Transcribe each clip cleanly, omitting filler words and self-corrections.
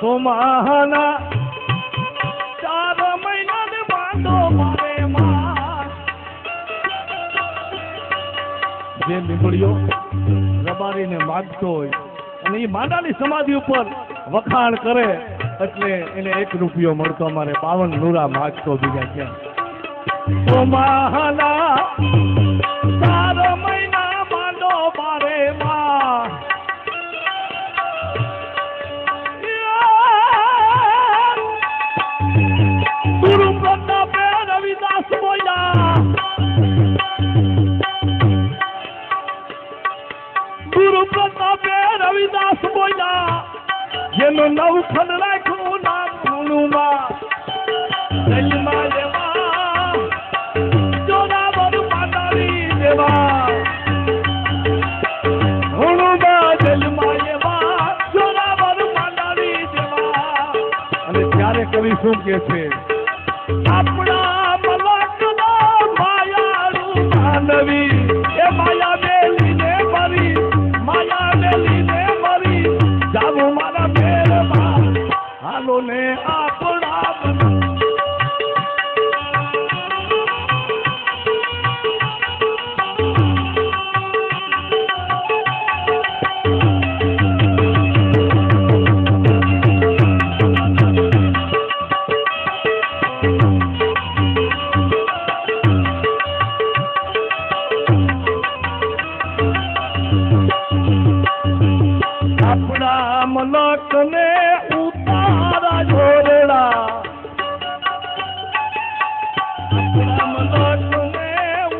સોમાના 4 મહિનાને બાંધો મારે માં જે લીમડીઓ રબારીને માગતો હોય અને એ માંડાની સમાધિ ઉપર વખાણ કરે એટલે એને 1 રૂપિયો મળતો. અમારે 52 નુરા માગતો બીજા ક્યાં. સોમાના 4 મહિના બાંધો મારે માં ગુરુ પ્રતાપે રવિદાસ બોલ્યા ગુરુ પ્રતાપે રવિદાસ બોલ્યા જેનું 9 ખંડ રાખ્યું નામ હુનુમાં જન્મા લેવા જોરાવર પાતાળી દેવા હુનુમાં જન્મા લેવા જોરાવર પાતાળી દેવા. અને ત્યારે કવિ શું કે છે? આપણા મલકના માયાળું માનવી એ માયા મેલીને મરી માયા મેલીને મરી જાવું મારા મેળમાં હાલો ને આપણા મલકને ઉતારા જોરડા મલકને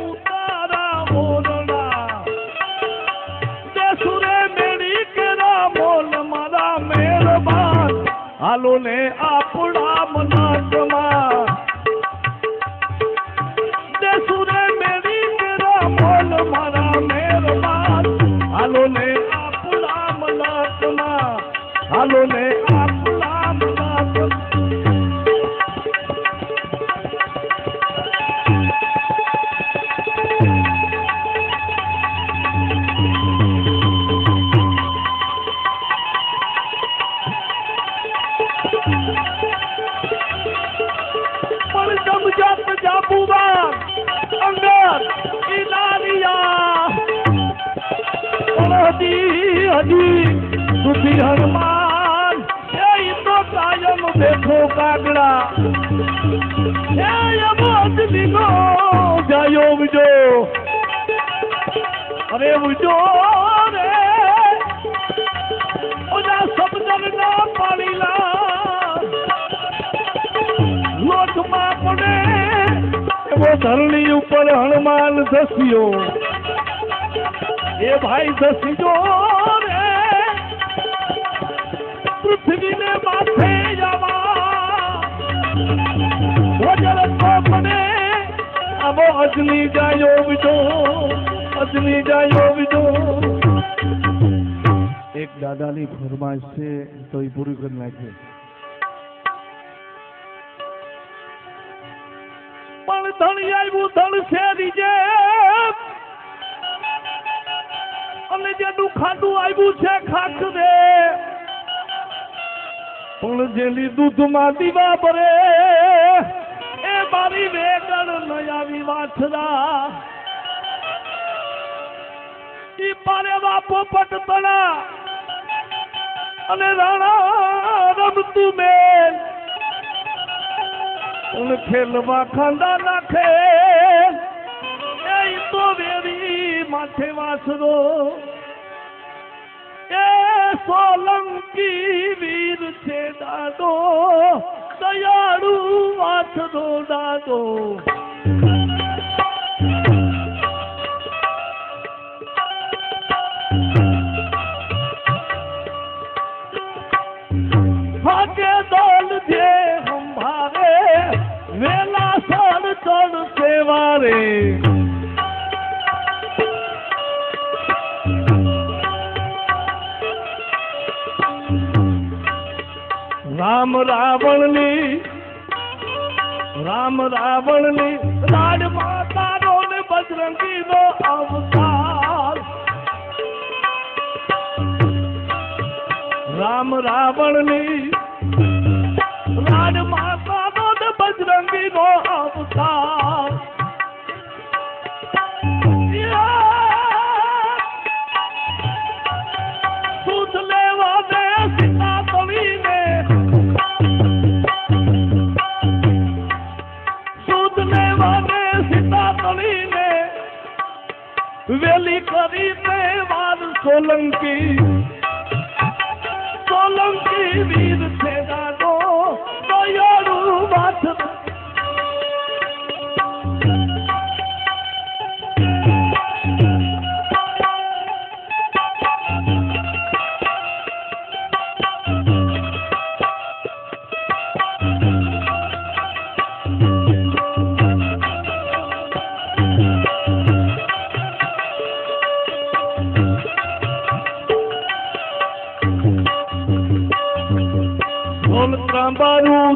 ઉતારા મોરડા દેસુરે મેળી કેરા મોલ મારા મેરબાન હાલો ને આપણા મલકમાં દેસુરે મેળી કેરા મોલ મારા મેરબાન હાલો ને આપણા મલકમાં હાલો ને આપણા મલક. પણ જમજત જાબુવા અંગર ઇનારિયા હજી સુધી હનુમાન એ તો કાયમ બેઠો કાગડા એ અમોદ દીનો જાયો ઉજો અરે ઉજો રે ઓલા શબ્દના પાણીલા લોટમાં પડે એવો ધરણી ઉપર હનુમાન ધસ્યો એ ભાઈ ધસ્યો રે પૃથ્વીને માથે જવા વજર તો મને આવો અજની જાયો વિજો અજની જાયો વિજો. એક દાદાની ફરમાઈશ છે તો એ પૂરી કરી નાખે. પણ ધણી આવ્યું ધણ શેરી જે અને જેનું ખાટું આવ્યું છે ખાટ રે પણ જેની દૂધમાં દીવા ભરે એ મારી વેગણ ન આવી વાછરા ઈ પારે બાપો પટતણા અને રાણા રમતું મેલ પણ ખેલવા ખાંડા નાખે એ તો વેરી માથે વાસરો એ સોલંકી વીર છે દાદો દયાળુ વાસરો દાદો. ભાગે દોલ જે સંભારે વેલા સળ ચડ સેવારે રામ રાવણની રાજ માતાનો ને બજરંગીનો અવતાર રામ રાવણની રાજ માતાનો ને બજરંગીનો અવતાર સુધ લેવા દે સીતા તળીને સુધ લેવા દે સીતા તળીને વેલી કરી તે વાર સોલંકી સોલંકી વીર છે દાદો દયાળુ વાત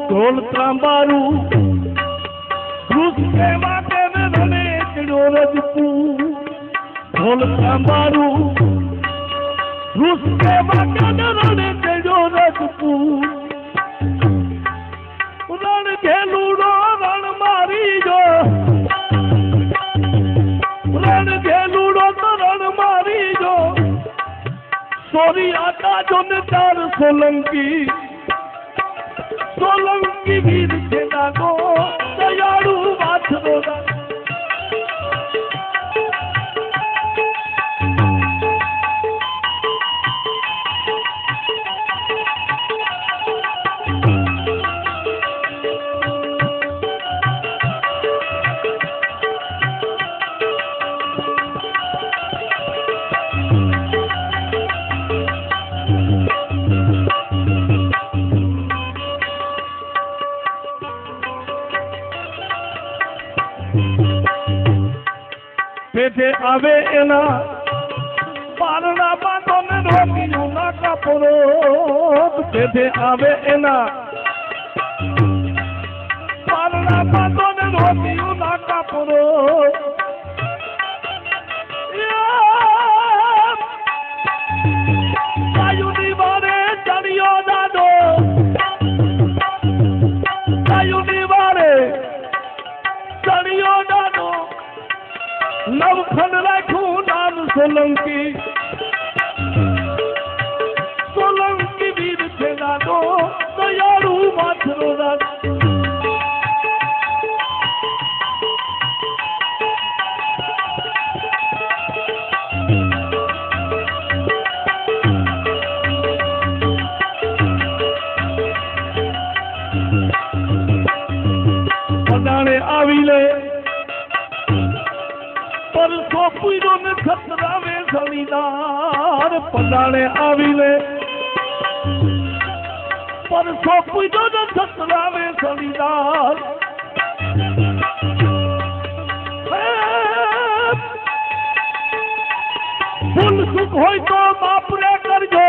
ઢોલ ત્રાંબારું કૃષ્ણ માટે રમે ચડ્યો રજપૂત ઢોલ ત્રાંબારું કૃષ્ણ માટે રમે ચડ્યો રજપૂત રણ ઘેલુડો રણ મારી જો રણ ઘેલુડો તો રણ મારી જો સોરી આટા જો ને ચાર સોલંકી સોલંકી વીર છે દાદો દયાળુ વાછરો પેઠે આવે એના પારણા પાટો ને રોટીયું ના કાપરો પેઠે આવે એના પારણા પાટો ને રોટીયું ના કાપરો કાયુની વારે ચડિયો દાદો કાયુની વારે ચડિયો દાદો નવખંડ રાખું નામ સોલંકી સોલંકી વીર છે દાદો દયાળુ વાછરો દાદો પદાણે આવી લે પરસો પૂરો ને ખતરાવે સળીદાર પદાણે આવી લે પરસો પૂરો ને ખતરાવે સળીદાર ભૂલ સુખ હોય તો બાપરે કરજો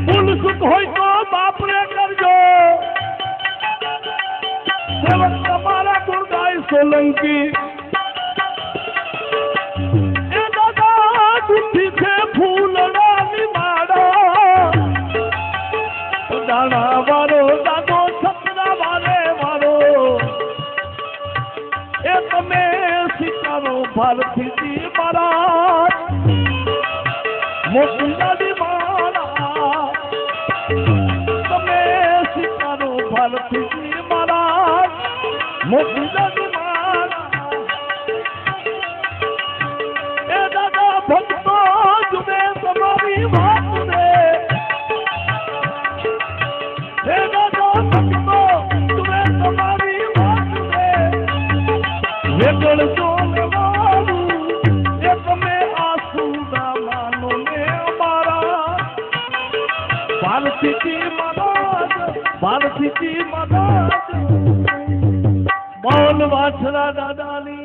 ભૂલ સુખ હોય તો બાપરે કરજો સેવક તમારા ગુણગાય સોલંકી એ દાદા દુઃખી છે ફૂલડાની માળા દાણા વાળો દાદો છત્રા વારે વાળો એ તમે સિતારો ભારતીજી મારા મોકલાની માળા તમે સિતારો ભારતીજી મારા મોકલાની માળા એ દાદા ભક્તો જુએ તમારી વાત રે એ દાદા ભક્તો જુએ તમારી વાત રે વેગળ જોલવાનું એ તમે આસુડા માનો ને અમારા ભારતીજી મહારાજ ભારતીજી મહારાજ બોલ વાછરા દાદાની